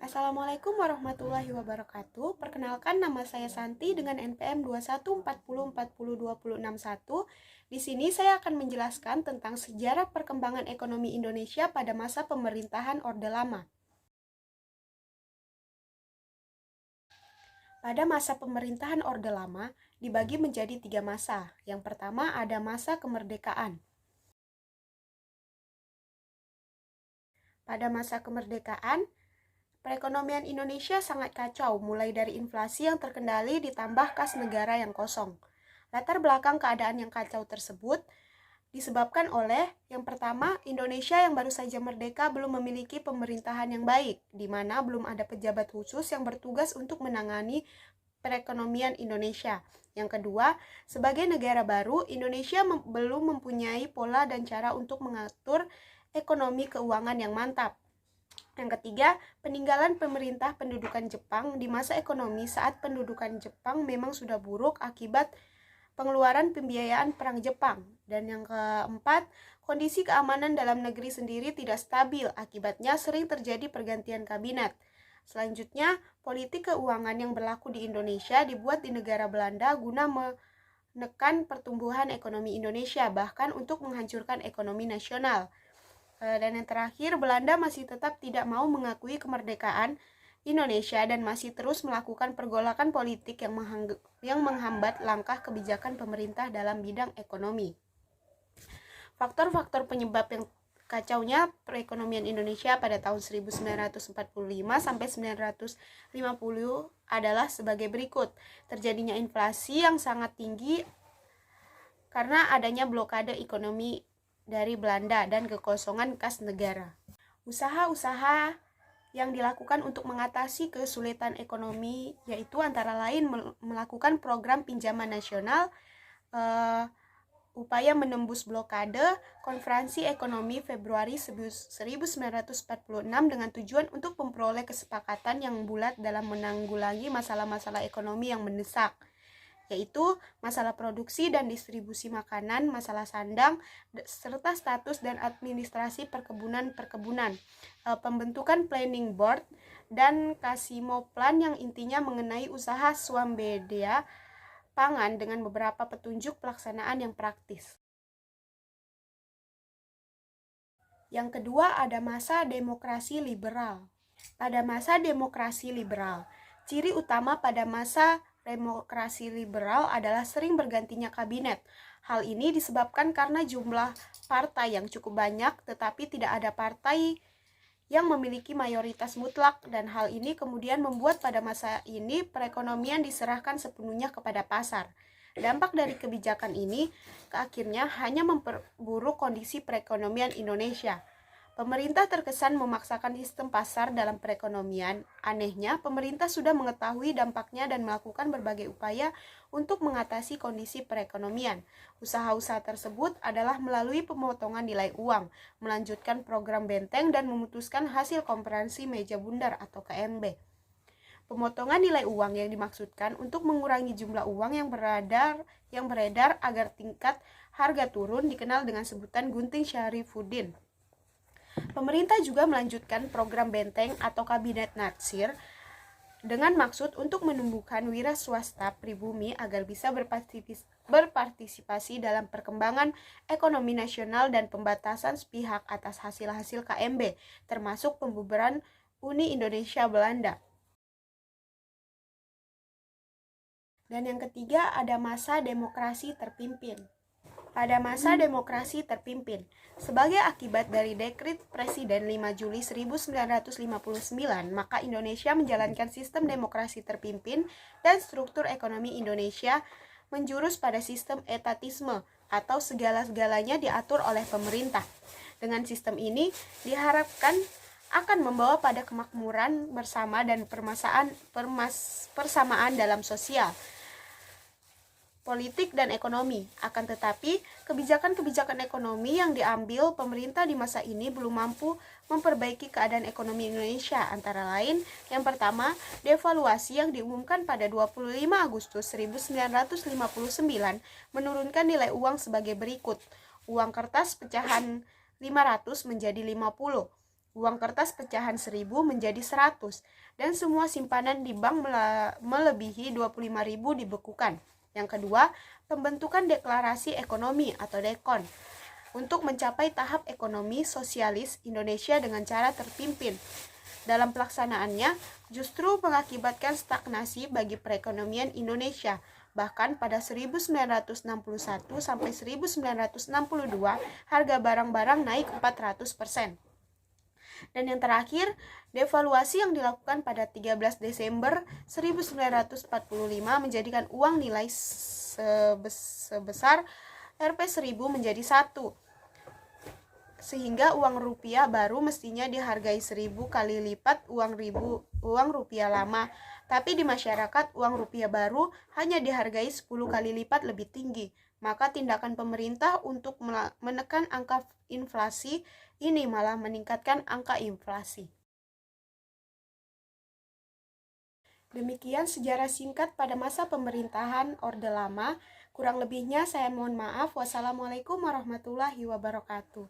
Assalamualaikum warahmatullahi wabarakatuh. Perkenalkan, nama saya Santi dengan NPM 2140402061. Di sini saya akan menjelaskan tentang sejarah perkembangan ekonomi Indonesia pada masa pemerintahan Orde Lama. Pada masa pemerintahan Orde Lama dibagi menjadi 3 masa. Yang pertama ada masa kemerdekaan. Pada masa kemerdekaan, perekonomian Indonesia sangat kacau, mulai dari inflasi yang terkendali ditambah kas negara yang kosong. Latar belakang keadaan yang kacau tersebut disebabkan oleh, yang pertama, Indonesia yang baru saja merdeka belum memiliki pemerintahan yang baik, di mana belum ada pejabat khusus yang bertugas untuk menangani perekonomian Indonesia. Yang kedua, sebagai negara baru, Indonesia belum mempunyai pola dan cara untuk mengatur ekonomi keuangan yang mantap. Yang ketiga, peninggalan pemerintah pendudukan Jepang di masa ekonomi saat pendudukan Jepang memang sudah buruk akibat pengeluaran pembiayaan perang Jepang. Dan yang keempat, kondisi keamanan dalam negeri sendiri tidak stabil, akibatnya sering terjadi pergantian kabinet. Selanjutnya, politik keuangan yang berlaku di Indonesia dibuat di negara Belanda guna menekan pertumbuhan ekonomi Indonesia, bahkan untuk menghancurkan ekonomi nasional. Dan yang terakhir, Belanda masih tetap tidak mau mengakui kemerdekaan Indonesia dan masih terus melakukan pergolakan politik yang menghambat langkah kebijakan pemerintah dalam bidang ekonomi. Faktor-faktor penyebab yang kacaunya perekonomian Indonesia pada tahun 1945 sampai 1950 adalah sebagai berikut. Terjadinya inflasi yang sangat tinggi karena adanya blokade ekonomi dari Belanda dan kekosongan kas negara. Usaha-usaha yang dilakukan untuk mengatasi kesulitan ekonomi yaitu antara lain melakukan program pinjaman nasional, upaya menembus blokade, konferensi ekonomi Februari 1946 dengan tujuan untuk memperoleh kesepakatan yang bulat dalam menanggulangi masalah-masalah ekonomi yang mendesak, yaitu masalah produksi dan distribusi makanan, masalah sandang, serta status dan administrasi perkebunan, pembentukan planning board, dan Kasimo Plan yang intinya mengenai usaha swambedea pangan dengan beberapa petunjuk pelaksanaan yang praktis. Yang kedua ada masa demokrasi liberal. Pada masa demokrasi liberal, ciri utama pada masa demokrasi liberal adalah sering bergantinya kabinet. Hal ini disebabkan karena jumlah partai yang cukup banyak, tetapi tidak ada partai yang memiliki mayoritas mutlak, dan hal ini kemudian membuat pada masa ini perekonomian diserahkan sepenuhnya kepada pasar. Dampak dari kebijakan ini akhirnya hanya memperburuk kondisi perekonomian Indonesia. Pemerintah terkesan memaksakan sistem pasar dalam perekonomian. Anehnya, pemerintah sudah mengetahui dampaknya dan melakukan berbagai upaya untuk mengatasi kondisi perekonomian. Usaha-usaha tersebut adalah melalui pemotongan nilai uang, melanjutkan program benteng, dan memutuskan hasil komprehensi meja bundar atau KMB. Pemotongan nilai uang yang dimaksudkan untuk mengurangi jumlah uang yang beredar agar tingkat harga turun, dikenal dengan sebutan Gunting Syarifuddin. Pemerintah juga melanjutkan program benteng atau kabinet natsir dengan maksud untuk menumbuhkan wira swasta pribumi agar bisa berpartisipasi dalam perkembangan ekonomi nasional dan pembatasan sepihak atas hasil-hasil KMB, termasuk pembubaran Uni Indonesia Belanda. Dan yang ketiga ada masa demokrasi terpimpin. Pada masa demokrasi terpimpin, sebagai akibat dari dekret Presiden 5 Juli 1959, maka Indonesia menjalankan sistem demokrasi terpimpin dan struktur ekonomi Indonesia menjurus pada sistem etatisme atau segala-galanya diatur oleh pemerintah. Dengan sistem ini diharapkan akan membawa pada kemakmuran bersama dan persamaan dalam sosial, politik, dan ekonomi. Akan tetapi, kebijakan-kebijakan ekonomi yang diambil pemerintah di masa ini belum mampu memperbaiki keadaan ekonomi Indonesia. Antara lain, yang pertama, devaluasi yang diumumkan pada 25 Agustus 1959 menurunkan nilai uang sebagai berikut. Uang kertas pecahan 500 menjadi 50. Uang kertas pecahan 1.000 menjadi 100 dan semua simpanan di bank melebihi 25.000 dibekukan. Yang kedua, pembentukan deklarasi ekonomi atau DEKON untuk mencapai tahap ekonomi sosialis Indonesia dengan cara terpimpin. Dalam pelaksanaannya, justru mengakibatkan stagnasi bagi perekonomian Indonesia. Bahkan pada 1961 sampai 1962, harga barang-barang naik 400%. Dan yang terakhir, devaluasi yang dilakukan pada 13 Desember 1945 menjadikan uang nilai sebesar Rp1.000 menjadi 1. Sehingga uang rupiah baru mestinya dihargai 1.000 kali lipat uang rupiah lama. Tapi di masyarakat, uang rupiah baru hanya dihargai 10 kali lipat lebih tinggi. Maka tindakan pemerintah untuk menekan angka inflasi ini malah meningkatkan angka inflasi. Demikian sejarah singkat pada masa pemerintahan Orde Lama. Kurang lebihnya saya mohon maaf. Wassalamualaikum warahmatullahi wabarakatuh.